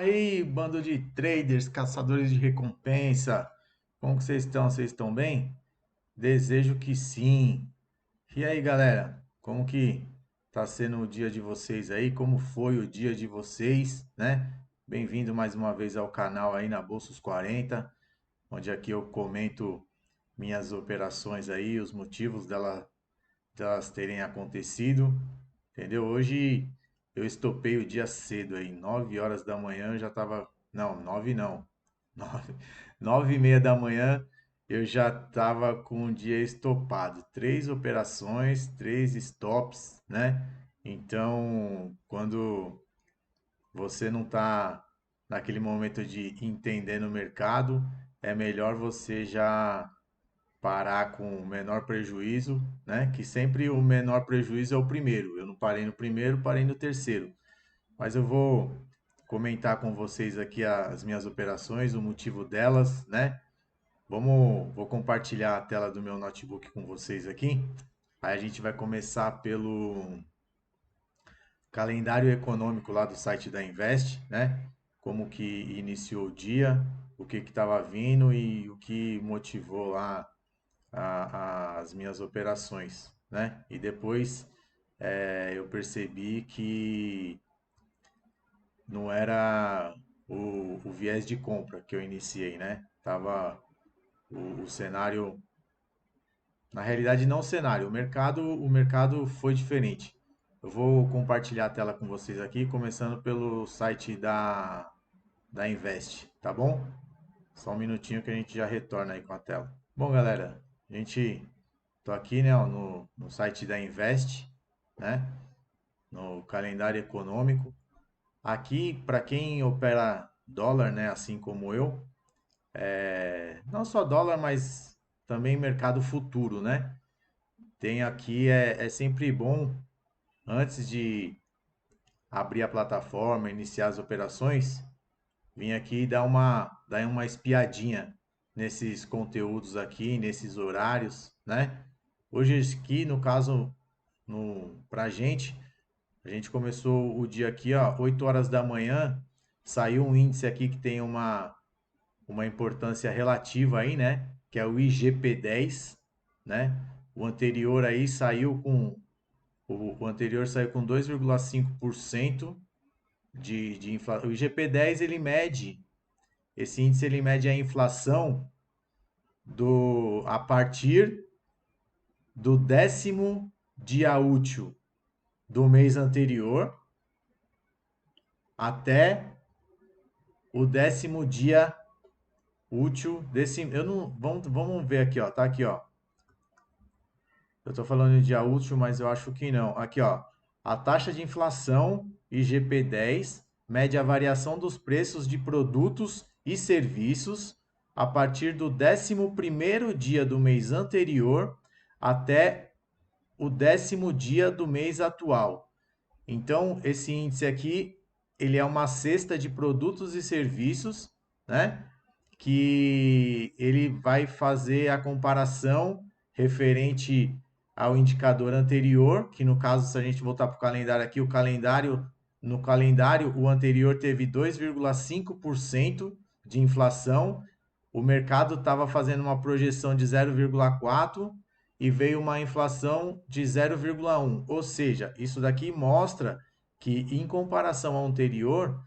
Aí, bando de traders, caçadores de recompensa, como que vocês estão? Vocês estão bem? Desejo que sim. E aí, galera, como que tá sendo o dia de vocês aí? Como foi o dia de vocês, né? Bem-vindo mais uma vez ao canal aí na Bolsos 40, onde aqui eu comento minhas operações aí, os motivos delas terem acontecido, entendeu? Hoje eu estopei o dia cedo aí, 9 horas da manhã eu já tava, não, 9 não, 9, 9:30 da manhã eu já tava com o dia estopado, três operações, três stops, né? Então, quando você não tá naquele momento de entender no mercado, é melhor você já parar com o menor prejuízo, né? Que sempre o menor prejuízo é o primeiro. Eu não parei no primeiro, parei no terceiro. Mas eu vou comentar com vocês aqui as minhas operações, o motivo delas, né? Vou compartilhar a tela do meu notebook com vocês aqui. Aí a gente vai começar pelo calendário econômico lá do site da Invest, né? Como que iniciou o dia, o que estava vindo e o que motivou lá as minhas operações, né? E depois eu percebi que não era o viés de compra que eu iniciei, né? Tava o cenário, na realidade não o cenário, o mercado foi diferente. Eu vou compartilhar a tela com vocês aqui, começando pelo site da Invest, tá bom? Só um minutinho que a gente já retorna aí com a tela. Bom, galera, a gente tô aqui, né, ó, no site da Invest, né, no calendário econômico. Aqui, para quem opera dólar, né, assim como eu, não só dólar, mas também mercado futuro, né? Tem aqui, é sempre bom, antes de abrir a plataforma, iniciar as operações, vir aqui e dar uma espiadinha nesses conteúdos aqui, nesses horários, né? Hoje aqui, no caso, pra gente, a gente começou o dia aqui, ó, 8 horas da manhã, saiu um índice aqui que tem uma importância relativa aí, né? Que é o IGP-10, né? O anterior aí saiu com o anterior saiu com 2,5% de inflação. O IGP-10 ele mede, esse índice ele mede a inflação a partir do 10º dia útil do mês anterior até o 10º dia útil desse. Eu não. Vamos ver aqui, ó. Tá aqui, ó. Eu tô falando de dia útil, mas eu acho que não. Aqui, ó. A taxa de inflação IGP-10 mede a variação dos preços de produtos e serviços a partir do 11º dia do mês anterior até o 10º dia do mês atual. Então, esse índice aqui, ele é uma cesta de produtos e serviços, né? Que ele vai fazer a comparação referente ao indicador anterior, que no caso, se a gente voltar para o calendário aqui, no calendário, o anterior teve 2,5% de inflação, o mercado estava fazendo uma projeção de 0,4 e veio uma inflação de 0,1. Ou seja, isso daqui mostra que, em comparação ao anterior,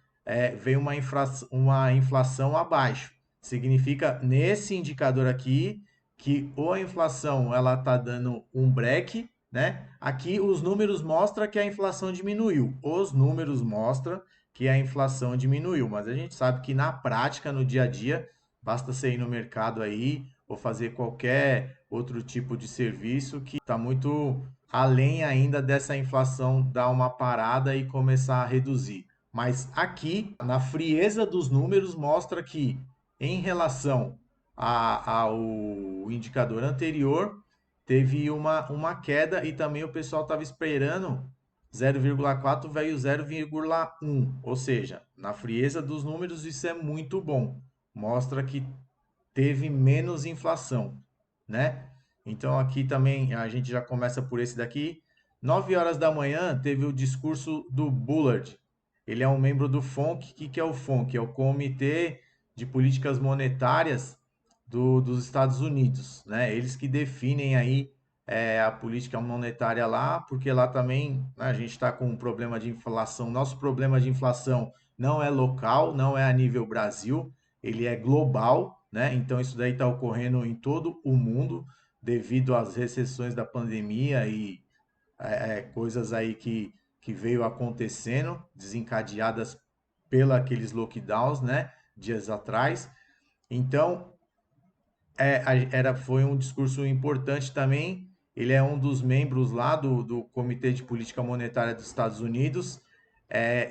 veio uma inflação abaixo. Significa, nesse indicador aqui, que ou a inflação ela está dando um break, né? Aqui os números mostram que a inflação diminuiu. Os números mostram que a inflação diminuiu, mas a gente sabe que na prática, no dia a dia, basta você ir no mercado aí ou fazer qualquer outro tipo de serviço que está muito além ainda dessa inflação dar uma parada e começar a reduzir. Mas aqui, na frieza dos números, mostra que em relação ao indicador anterior, teve uma queda e também o pessoal estava esperando 0,4 veio 0,1, ou seja, na frieza dos números isso é muito bom. Mostra que teve menos inflação, né? Então aqui também a gente já começa por esse daqui. 9 horas da manhã teve o discurso do Bullard, ele é um membro do FONC. O que é o FONC? É o Comitê de Políticas Monetárias dos Estados Unidos, né? Eles que definem aí a política monetária lá, porque lá também, né, a gente está com um problema de inflação. Nosso problema de inflação não é local, não é a nível Brasil, ele é global, né? Então isso daí está ocorrendo em todo o mundo devido às recessões da pandemia e coisas aí que veio acontecendo, desencadeadas pela aqueles lockdowns, né? Dias atrás. Então, foi um discurso importante também. Ele é um dos membros lá do Comitê de Política Monetária dos Estados Unidos.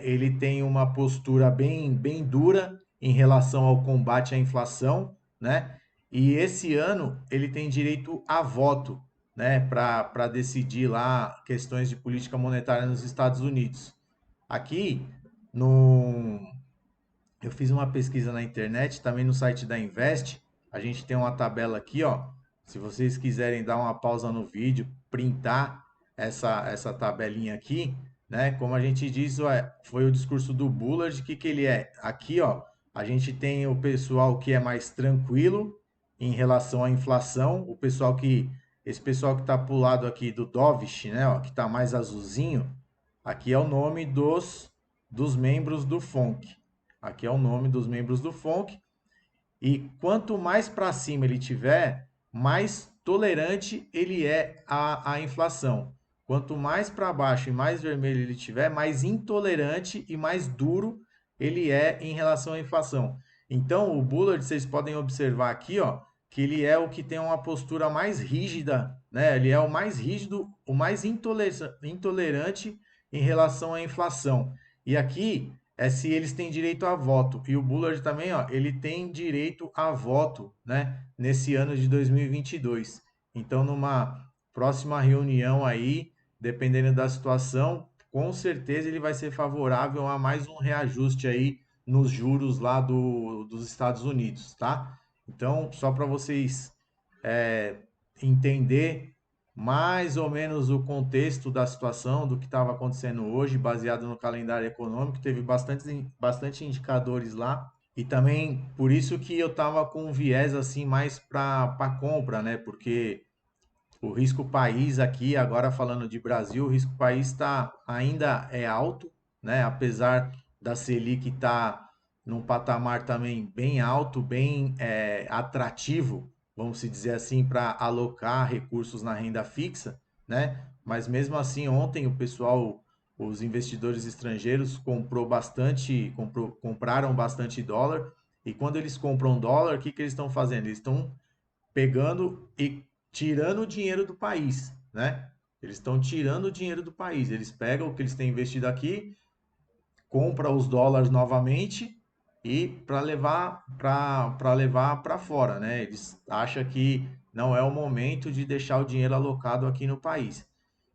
Ele tem uma postura bem dura em relação ao combate à inflação, né? E esse ano ele tem direito a voto, né? Para decidir lá questões de política monetária nos Estados Unidos. Aqui, no, eu fiz uma pesquisa na internet, também no site da Invest. A gente tem uma tabela aqui, ó. Se vocês quiserem dar uma pausa no vídeo, printar essa tabelinha aqui, né? Como a gente diz, foi o discurso do Bullard. O que ele é? Aqui, ó, a gente tem o pessoal que é mais tranquilo em relação à inflação, esse pessoal que está pro lado aqui do Dovish, né, ó, que está mais azulzinho, aqui é o nome dos membros do FONC. Aqui é o nome dos membros do FONC. E quanto mais para cima ele tiver, mais tolerante ele é à inflação. Quanto mais para baixo e mais vermelho ele tiver, mais intolerante e mais duro ele é em relação à inflação. Então, o Bullard, vocês podem observar aqui, ó, que ele é o que tem uma postura mais rígida, né? Ele é o mais rígido, o mais intolerante em relação à inflação. E aqui é se eles têm direito a voto. E o Bullard também, ó, ele tem direito a voto, né, nesse ano de 2022. Então, numa próxima reunião aí, dependendo da situação, com certeza ele vai ser favorável a mais um reajuste aí nos juros lá dos Estados Unidos, tá? Então, só para vocês é, entender mais ou menos o contexto da situação, do que estava acontecendo hoje, baseado no calendário econômico, teve bastante indicadores lá. E também por isso que eu estava com um viés assim mais para compra, né? Porque o risco país aqui, agora falando de Brasil, o risco país ainda é alto, né? Apesar da Selic estar num patamar também bem alto, bem atrativo, vamos se dizer assim, para alocar recursos na renda fixa, né? Mas mesmo assim, ontem o pessoal, os investidores estrangeiros compraram bastante dólar. E quando eles compram dólar, o que eles estão fazendo? Eles estão pegando e tirando o dinheiro do país, né? Eles estão tirando o dinheiro do país. Eles pegam o que eles têm investido aqui, compra os dólares novamente e para levar para fora, né? Eles acham que não é o momento de deixar o dinheiro alocado aqui no país.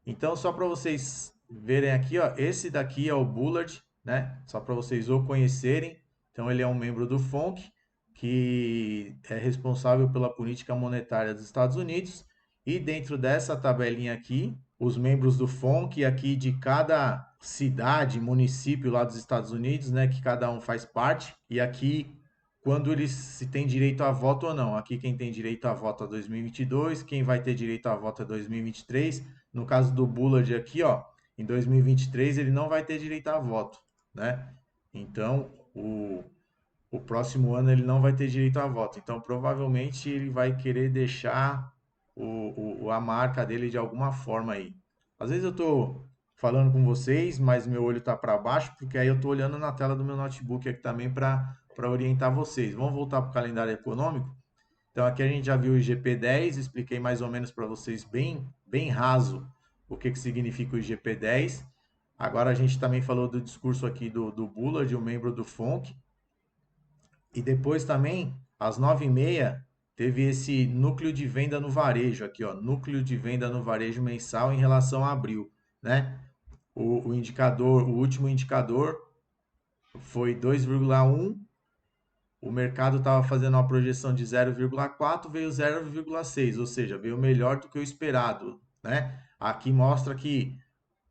Então, só para vocês verem aqui, ó, esse daqui é o Bullard, né? Só para vocês o conhecerem. Então, ele é um membro do FONC, que é responsável pela política monetária dos Estados Unidos. E dentro dessa tabelinha aqui, os membros do FONC aqui de cada cidade, município lá dos Estados Unidos, né, que cada um faz parte. E aqui quando eles se tem direito a voto ou não. Aqui quem tem direito a voto é 2022, quem vai ter direito a voto é 2023. No caso do Bullard aqui, ó, em 2023 ele não vai ter direito a voto, né? Então, o próximo ano ele não vai ter direito a voto. Então, provavelmente ele vai querer deixar a marca dele de alguma forma aí. Às vezes eu tô falando com vocês, mas meu olho tá para baixo, porque aí eu tô olhando na tela do meu notebook aqui também para orientar vocês. Vamos voltar para o calendário econômico? Então aqui a gente já viu o IGP-10, expliquei mais ou menos para vocês bem raso o que significa o IGP-10. Agora a gente também falou do discurso aqui do Bullard, um membro do FONC. E depois também, às 9h30, teve esse núcleo de venda no varejo aqui, ó, núcleo de venda no varejo mensal em relação a abril, né? O último indicador foi 2,1. O mercado estava fazendo uma projeção de 0,4, veio 0,6, ou seja, veio melhor do que o esperado, né? Aqui mostra que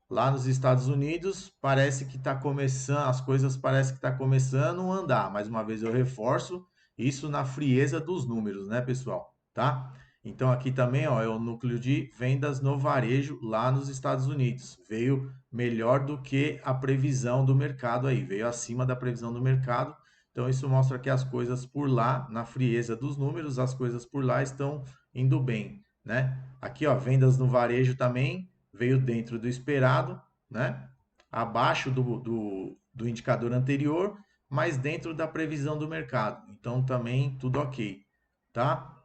Lá nos Estados Unidos, parece que está começando, as coisas parecem que está começando a andar. Mais uma vez eu reforço isso na frieza dos números, né, pessoal? Tá? Então aqui também, ó, é o núcleo de vendas no varejo lá nos Estados Unidos. Veio melhor do que a previsão do mercado aí, veio acima da previsão do mercado. Então isso mostra que as coisas por lá, na frieza dos números, as coisas por lá estão indo bem, né? Aqui, ó, vendas no varejo também veio dentro do esperado, né? Abaixo do indicador anterior, mas dentro da previsão do mercado. Então também tudo ok, tá?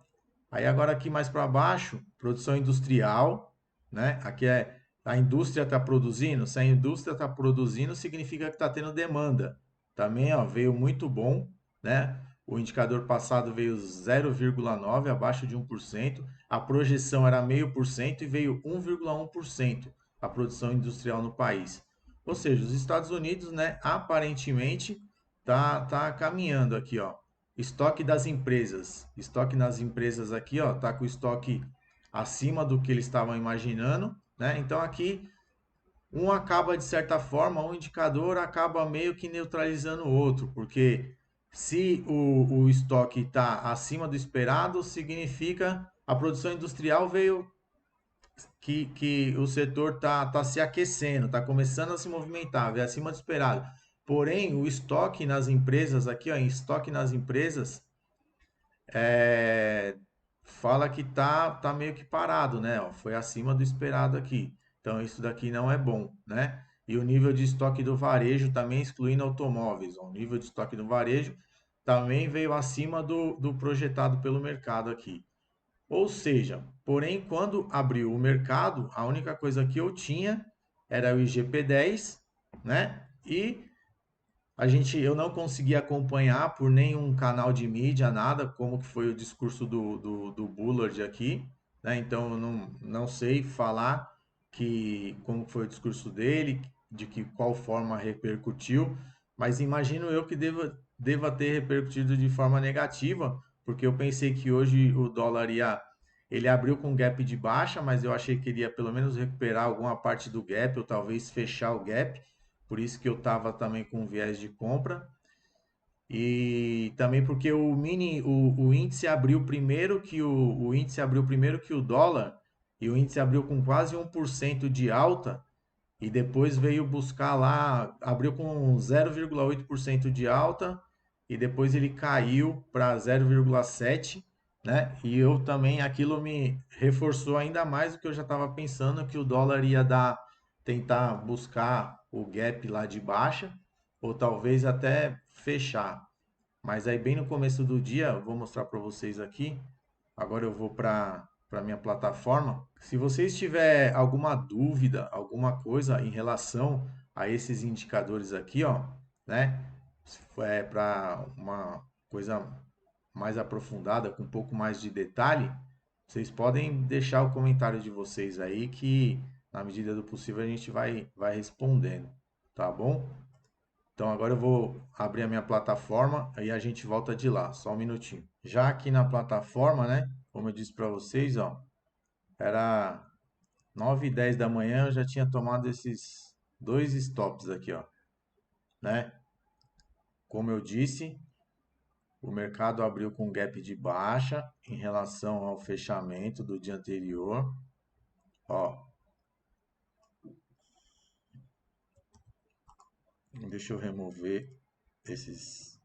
Aí agora aqui mais para baixo, produção industrial, né? Aqui é a indústria está produzindo. Se a indústria está produzindo, significa que está tendo demanda. Também, ó, veio muito bom, né? O indicador passado veio 0,9, abaixo de 1%. A projeção era 0,5% e veio 1,1% a produção industrial no país. Ou seja, os Estados Unidos, né, aparentemente tá caminhando aqui, ó. Estoque das empresas. Estoque nas empresas aqui, ó, tá com o estoque acima do que eles estavam imaginando, né? Então aqui um acaba de certa forma, um indicador acaba meio que neutralizando o outro, porque se o estoque está acima do esperado, significa a produção industrial veio que o setor tá se aquecendo, está começando a se movimentar, veio acima do esperado. Porém, o estoque nas empresas aqui, ó, em estoque nas empresas, é, fala que tá meio que parado, né? Ó, foi acima do esperado aqui. Então isso daqui não é bom, né? E o nível de estoque do varejo também excluindo automóveis. Ó, o nível de estoque do varejo também veio acima do projetado pelo mercado aqui. Ou seja, porém, quando abriu o mercado, a única coisa que eu tinha era o IGP-10, né? E eu não consegui acompanhar por nenhum canal de mídia, nada, como que foi o discurso do Bullard aqui, né? Então eu não sei falar como foi o discurso dele, de que qual forma repercutiu, mas imagino eu que deva ter repercutido de forma negativa, porque eu pensei que hoje o dólar ele abriu com gap de baixa, mas eu achei que ele ia pelo menos recuperar alguma parte do gap, ou talvez fechar o gap, por isso que eu estava também com viés de compra. E também porque o índice abriu primeiro que o índice abriu primeiro que o dólar, e o índice abriu com quase 1% de alta, e depois veio buscar lá, abriu com 0,8% de alta, e depois ele caiu para 0,7%, né? E eu também, aquilo me reforçou ainda mais do que eu já estava pensando, que o dólar ia tentar buscar o gap lá de baixa, ou talvez até fechar. Mas aí bem no começo do dia, eu vou mostrar para vocês aqui. Agora eu vou para minha plataforma. Se vocês tiver alguma dúvida, alguma coisa em relação a esses indicadores aqui, ó, né? Para uma coisa mais aprofundada, com um pouco mais de detalhe, vocês podem deixar o comentário de vocês aí que na medida do possível a gente vai respondendo, tá bom? Então agora eu vou abrir a minha plataforma e a gente volta de lá, só um minutinho. Já aqui na plataforma, né? Como eu disse para vocês, ó, era 9h10 da manhã, eu já tinha tomado esses dois stops aqui, ó, né? Como eu disse, o mercado abriu com gap de baixa em relação ao fechamento do dia anterior, ó. Deixa eu remover esses.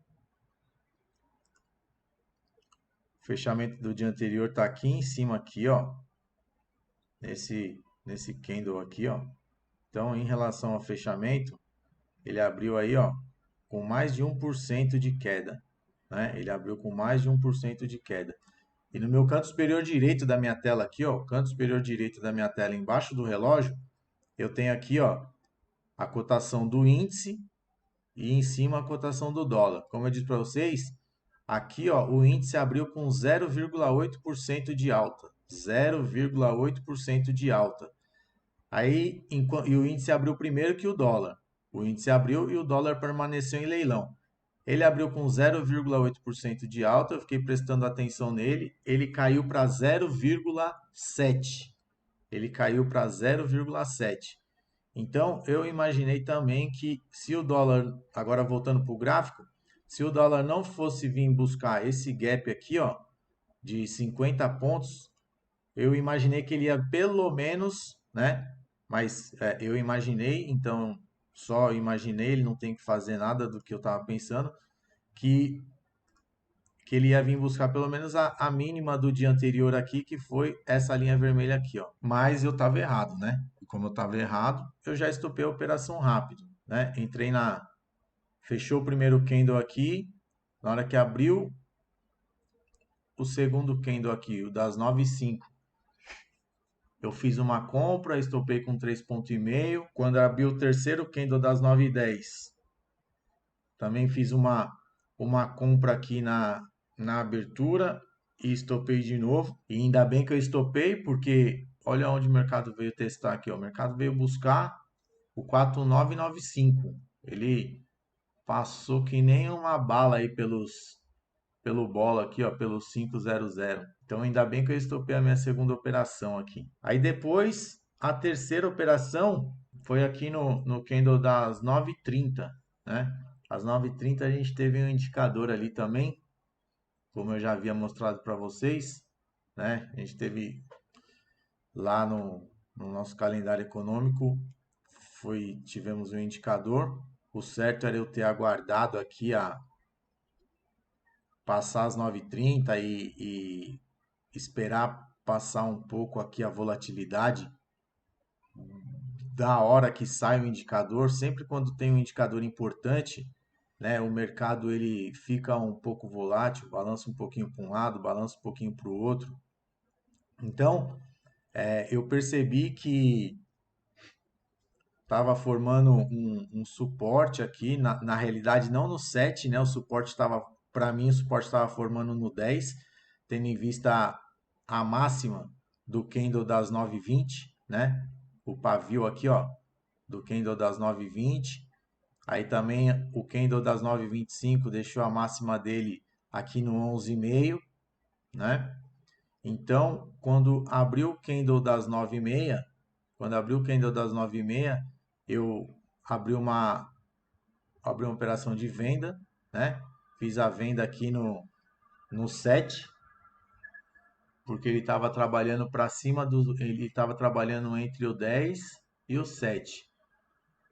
O fechamento do dia anterior tá aqui em cima aqui, ó, nesse candle aqui, ó. Então, em relação ao fechamento, ele abriu aí, ó, com mais de 1% de queda, né? Ele abriu com mais de 1% de queda. E no meu canto superior direito da minha tela aqui, ó, canto superior direito da minha tela embaixo do relógio, eu tenho aqui, ó, a cotação do índice e em cima a cotação do dólar. Como eu disse para vocês, aqui, ó, o índice abriu com 0,8% de alta, 0,8% de alta. Aí, e o índice abriu primeiro que o dólar. O índice abriu e o dólar permaneceu em leilão. Ele abriu com 0,8% de alta, eu fiquei prestando atenção nele. Ele caiu para 0,7. Ele caiu para 0,7. Então, eu imaginei também que se o dólar, agora voltando para o gráfico, se o dólar não fosse vir buscar esse gap aqui, ó, de 50 pontos, eu imaginei que ele ia pelo menos, né? Mas eu imaginei, então só imaginei, ele não tem que fazer nada do que eu estava pensando, que, que ele ia vir buscar pelo menos a mínima do dia anterior aqui, que foi essa linha vermelha aqui, ó. Mas eu estava errado, né? E como eu estava errado, eu já estopei a operação rápido, né? Entrei na... Fechou o primeiro candle aqui, na hora que abriu o segundo candle aqui, o das 9h05, eu fiz uma compra, estopei com 3,5. Quando abriu o terceiro candle das 9h10, também fiz uma compra aqui na abertura e estopei de novo. E ainda bem que eu estopei, porque olha onde o mercado veio testar aqui. Ó. O mercado veio buscar o 4995. Ele passou que nem uma bala aí pelo bola aqui, ó, pelo 500. Então ainda bem que eu estopei a minha segunda operação aqui. Aí depois, a terceira operação foi aqui no candle das 9h30, né? Às 9h30 a gente teve um indicador ali também, como eu já havia mostrado para vocês, né? A gente teve lá no nosso calendário econômico, tivemos um indicador. O certo era eu ter aguardado aqui a passar as 9h30 e esperar passar um pouco aqui a volatilidade da hora que sai o indicador. Sempre quando tem um indicador importante, né, o mercado ele fica um pouco volátil, balança um pouquinho para um lado, balança um pouquinho para o outro. Então, eu percebi que estava formando um suporte aqui, na realidade não no 7, né? O suporte estava, para mim, o suporte estava formando no 10, tendo em vista a máxima do candle das 9h20, né? O pavio aqui, ó, do candle das 9h20. Aí também o candle das 9h25 deixou a máxima dele aqui no 11,5, né? Então, quando abriu o candle das 9h30, quando abriu o candle das 9h30, eu abri uma operação de venda, né? Fiz a venda aqui no 7, porque ele estava trabalhando para cima ele estava trabalhando entre o 10 e o 7.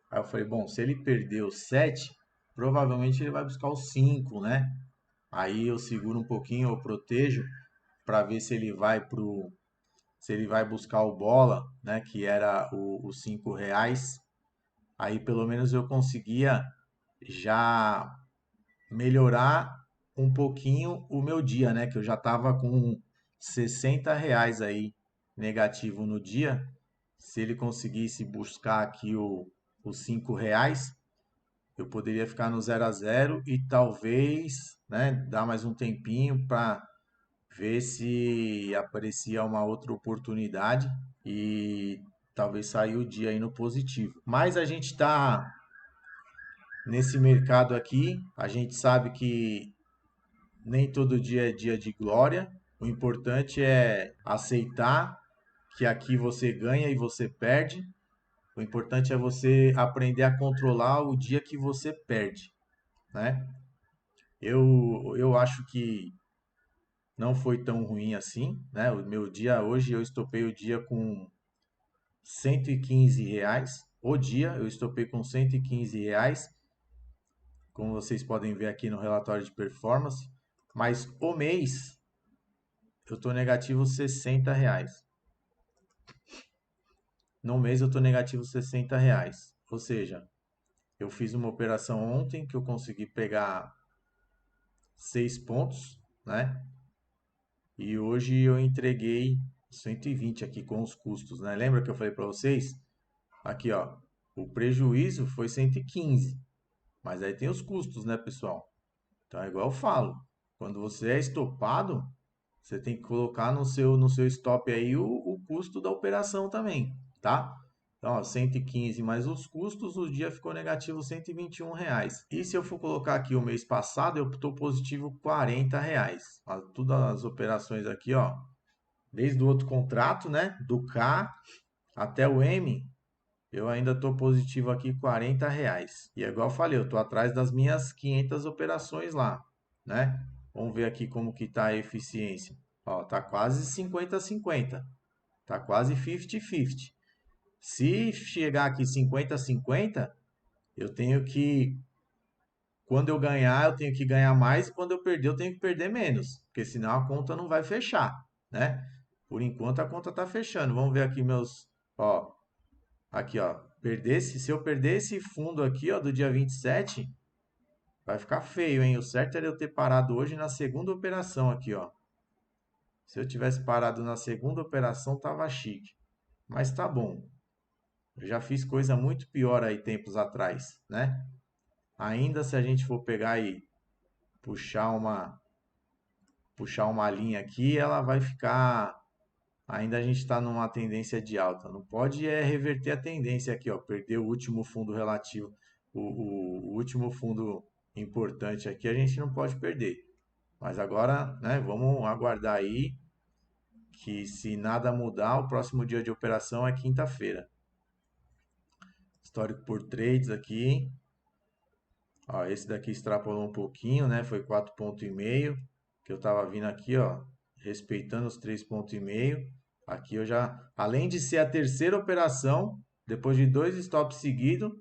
Aí eu falei, bom, se ele perder o 7, provavelmente ele vai buscar o 5, né? Aí eu seguro um pouquinho, eu protejo para ver se ele vai buscar o bola, né, que era os R$ 5. Aí pelo menos eu conseguia já melhorar um pouquinho o meu dia, né? Que eu já estava com R$ 60 aí negativo no dia. Se ele conseguisse buscar aqui os R$ 5, eu poderia ficar no 0 a 0 e talvez, né, dar mais um tempinho para ver se aparecia uma outra oportunidade e talvez sair o dia aí no positivo. Mas a gente está nesse mercado aqui, a gente sabe que nem todo dia é dia de glória. O importante é aceitar que aqui você ganha e você perde. O importante é você aprender a controlar o dia que você perde, né? Eu acho que não foi tão ruim assim, né? O meu dia hoje eu estopei o dia com R$ 115. O dia eu estopei com R$ 115, como vocês podem ver aqui no relatório de performance. Mas o mês eu estou negativo R$ 60. No mês eu estou negativo R$ 60. Ou seja, eu fiz uma operação ontem que eu consegui pegar 6 pontos, né? E hoje eu entreguei 120 aqui com os custos, né? Lembra que eu falei para vocês? Aqui, ó, o prejuízo foi 115, mas aí tem os custos, né, pessoal? Então é igual eu falo, quando você é estopado, você tem que colocar no seu stop aí o custo da operação também, tá? Então, ó, 115 mais os custos, o dia ficou negativo R$ 121. E se eu for colocar aqui o mês passado, eu estou positivo R$ 40. Todas as operações aqui, ó, desde o outro contrato, né? Do K até o M, eu ainda estou positivo aqui R$ 40. E é igual eu falei, eu estou atrás das minhas 500 operações lá, né? Vamos ver aqui como que tá a eficiência. Ó, tá quase 50-50. Tá quase 50-50. Se chegar aqui 50-50, eu tenho que, quando eu ganhar, eu tenho que ganhar mais e quando eu perder, eu tenho que perder menos, porque senão a conta não vai fechar, né? Por enquanto a conta tá fechando. Vamos ver aqui meus, ó, aqui, ó, se eu perder esse fundo aqui, ó, do dia 27, vai ficar feio, hein? O certo era eu ter parado hoje na segunda operação aqui, ó. Se eu tivesse parado na segunda operação, tava chique. Mas tá bom. Eu já fiz coisa muito pior aí tempos atrás, né? Ainda se a gente for pegar e puxar uma puxar uma linha aqui, ela vai ficar. Ainda a gente está numa tendência de alta. Não pode reverter a tendência aqui, ó. Perder o último fundo relativo, o último fundo importante aqui, a gente não pode perder. Mas agora, né, vamos aguardar aí que se nada mudar, o próximo dia de operação é quinta-feira. Histórico por trades aqui. Ó, esse daqui extrapolou um pouquinho, né? Foi 4,5 que eu tava vindo aqui, ó, respeitando os 3,5. Aqui eu já, além de ser a terceira operação, depois de dois stops seguidos,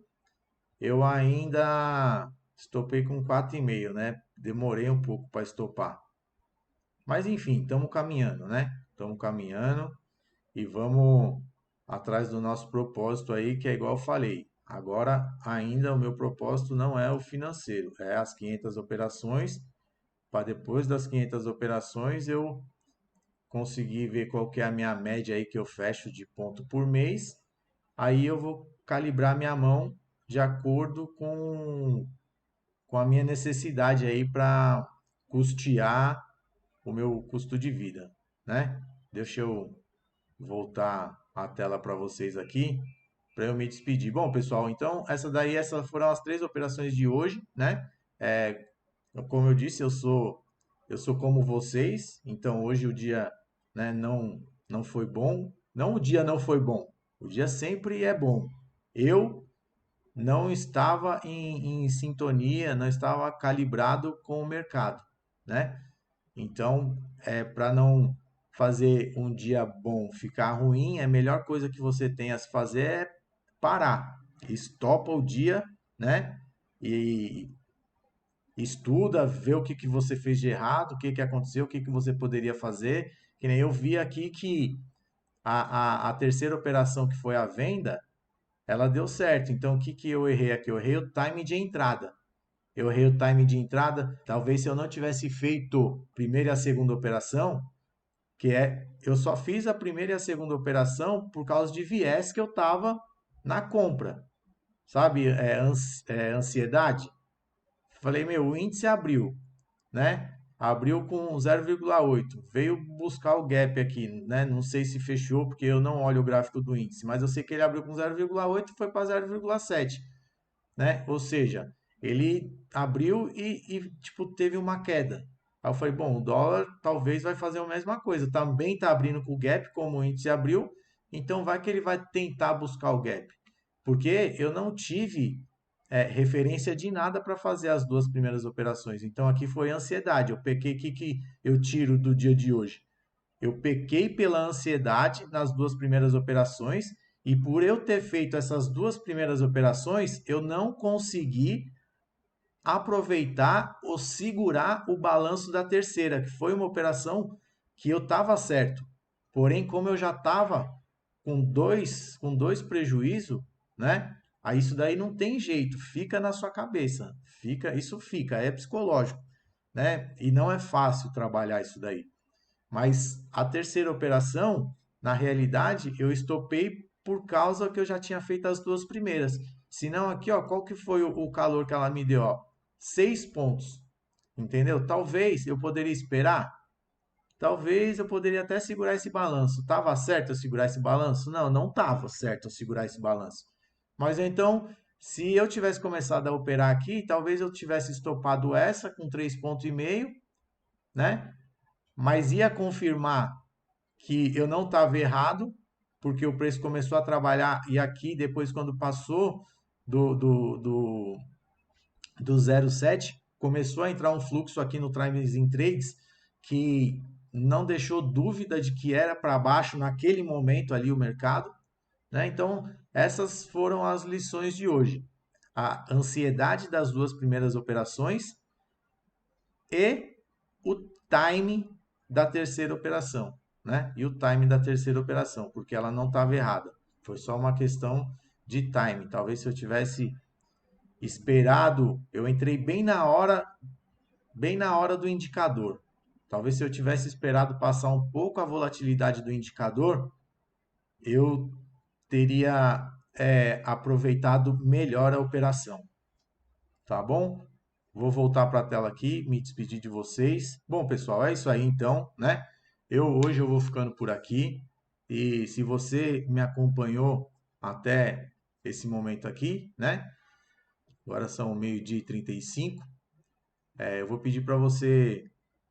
eu ainda estopei com 4,5, né? Demorei um pouco para estopar. Mas enfim, estamos caminhando, né? Estamos caminhando e vamos atrás do nosso propósito aí, que é igual eu falei. Agora, ainda o meu propósito não é o financeiro, é as 500 operações, para depois das 500 operações eu conseguir ver qual que é a minha média aí que eu fecho de ponto por mês. Aí eu vou calibrar minha mão de acordo com a minha necessidade aí para custear o meu custo de vida, né? Deixa eu voltar a tela para vocês aqui para eu me despedir. Bom, pessoal, então essas foram as três operações de hoje, né? É, como eu disse, eu sou como vocês, então hoje o dia, né, não foi bom. Não, o dia não foi bom. O dia sempre é bom. Eu não estava em sintonia, não estava calibrado com o mercado, né? Então, para não fazer um dia bom ficar ruim, a melhor coisa que você tem a se fazer é parar. Estopa o dia, né? E estuda, vê o que que você fez de errado, o que que aconteceu, o que que você poderia fazer. Que nem eu vi aqui que a terceira operação que foi a venda, ela deu certo. Então, o que que eu errei aqui? Eu errei o time de entrada. Eu errei o time de entrada. Talvez se eu não tivesse feito primeira e a segunda operação, eu só fiz a primeira e a segunda operação por causa de viés que eu tava na compra, sabe? Ansiedade. Falei, meu, o índice abriu, né? Abriu com 0,8, veio buscar o gap aqui, né? Não sei se fechou porque eu não olho o gráfico do índice, mas eu sei que ele abriu com 0,8 e foi para 0,7, né? Ou seja, ele abriu tipo, teve uma queda. Aí eu falei, bom, o dólar talvez vai fazer a mesma coisa. Também está abrindo com o gap, como o índice abriu, então vai que ele vai tentar buscar o gap. Porque eu não tive referência de nada para fazer as duas primeiras operações. Então aqui foi ansiedade. Eu pequei, o que eu tiro do dia de hoje? Eu pequei pela ansiedade nas duas primeiras operações e por eu ter feito essas duas primeiras operações, eu não consegui aproveitar ou segurar o balanço da terceira, que foi uma operação que eu estava certo. Porém, como eu já estava com dois prejuízos, né? Aí isso daí não tem jeito, fica na sua cabeça, isso fica, é psicológico, né? E não é fácil trabalhar isso daí. Mas a terceira operação, na realidade, eu estopei por causa que eu já tinha feito as duas primeiras. Senão aqui, ó, qual que foi o calor que ela me deu, ó? 6 pontos. Entendeu? Talvez eu poderia esperar. Talvez eu poderia até segurar esse balanço. Tava certo eu segurar esse balanço? Não, não tava certo eu segurar esse balanço. Mas então, se eu tivesse começado a operar aqui, talvez eu tivesse estopado essa com 3,5 pontos, né? Mas ia confirmar que eu não estava errado, porque o preço começou a trabalhar e aqui depois quando passou do, do, do, do 0,7, começou a entrar um fluxo aqui no Trends in Trades que não deixou dúvida de que era para baixo naquele momento ali o mercado, né? Então, essas foram as lições de hoje. A ansiedade das duas primeiras operações e o time da terceira operação, né? E o time da terceira operação, porque ela não estava errada. Foi só uma questão de time. Talvez se eu tivesse esperado, eu entrei bem na hora do indicador. Talvez se eu tivesse esperado passar um pouco a volatilidade do indicador, eu teria aproveitado melhor a operação. Tá bom? Vou voltar para a tela aqui, me despedir de vocês. Bom, pessoal, é isso aí então, né? Hoje eu vou ficando por aqui e se você me acompanhou até esse momento aqui, né? Agora são 12h35. Eu vou pedir para você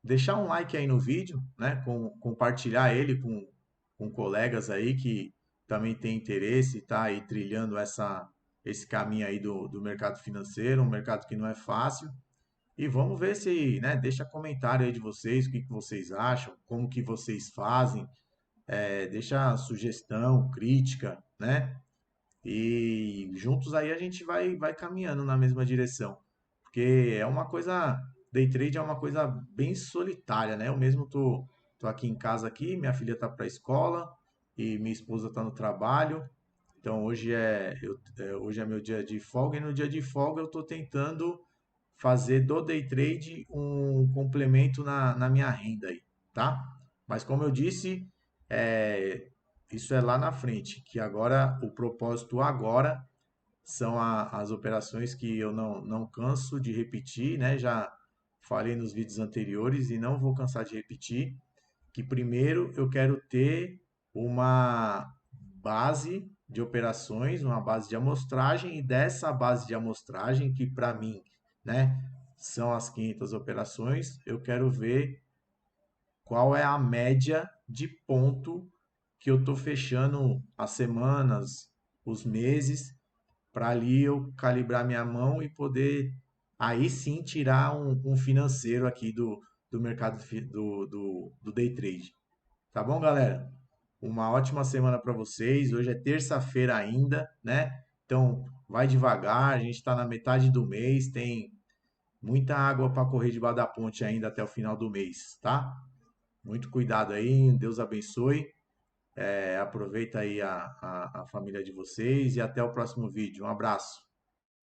deixar um like aí no vídeo, né? Compartilhar ele com colegas aí que também tem interesse e tá aí trilhando esse caminho aí do mercado financeiro, um mercado que não é fácil. E vamos ver se, né, deixa comentário aí de vocês, o que que vocês acham, como que vocês fazem, deixa sugestão, crítica, né? E juntos aí a gente vai caminhando na mesma direção. Porque é uma coisa, day trade é uma coisa bem solitária, né? Eu mesmo tô aqui em casa aqui, minha filha tá para a escola e minha esposa tá no trabalho. Então hoje é meu dia de folga e no dia de folga eu tô tentando fazer do day trade um complemento na minha renda aí, tá? Mas como eu disse, é, isso é lá na frente, que agora o propósito agora são as operações que eu não canso de repetir, né? Já falei nos vídeos anteriores e não vou cansar de repetir, que primeiro eu quero ter uma base de operações, uma base de amostragem, e dessa base de amostragem, que para mim, né, são as 500 operações, eu quero ver qual é a média de ponto que eu estou fechando as semanas, os meses, para ali eu calibrar minha mão e poder aí sim tirar um financeiro aqui do mercado do day trade. Tá bom, galera? Uma ótima semana para vocês. Hoje é terça-feira ainda, né? Então, vai devagar. A gente está na metade do mês. Tem muita água para correr debaixo da ponte ainda até o final do mês, tá? Muito cuidado aí. Deus abençoe. Aproveita aí a família de vocês e até o próximo vídeo. Um abraço.